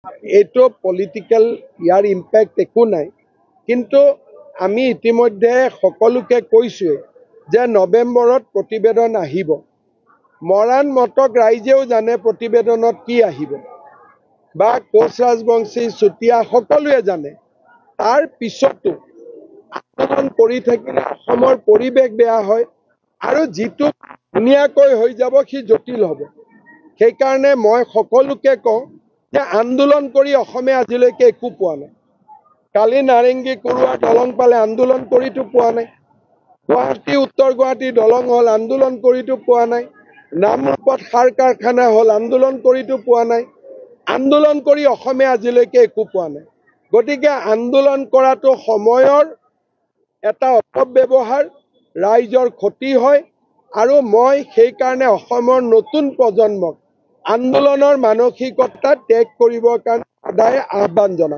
এইটো পলিটিক্যাল ইয়াৰ ইম্প্যাক্ট একো নাই, কিন্তু আমি ইতিমধ্যে সকলোকে কৈছোৱে যে নৱেম্বৰত প্ৰতিবেদন আহিব। মৰাণ মটক ৰাইজেও জানে প্ৰতিবেদনত কি আহিব, বা কোচ ৰাজবংশী চুতীয়া সকলোৱে জানে। তাৰ পিছতো আন্দোলন কৰি থাকিলে অসমৰ পৰিৱেশ বেয়া হয়, আৰু যিটো ধুনীয়াকৈ হৈ যাব সি জটিল হ'ব। সেইকাৰণে মই সকলোকে কওঁ যে আন্দোলন কৰি অসমে আজিলৈকে একো পোৱা নাই। কালি নাৰেংগী কুৰুৱা দলং পালে, আন্দোলন কৰিতো পোৱা নাই। গুৱাহাটী উত্তৰ গুৱাহাটী দলং হ'ল, আন্দোলন কৰিতো পোৱা নাই। নামৰূপত সাৰ কাৰখানা হ'ল, আন্দোলন কৰিতো পোৱা নাই। আন্দোলন কৰি অসমে আজিলৈকে একো পোৱা নাই। গতিকে আন্দোলন কৰাটো সময়ৰ এটা অপব্যৱহাৰ, ৰাইজৰ ক্ষতি হয়, আৰু মই সেইকাৰণে অসমৰ নতুন প্ৰজন্মক আন্দোলনৰ মানসিকতা ত্যাগ কৰিবৰ কাৰণে সদায় আহ্বান জনাওঁ।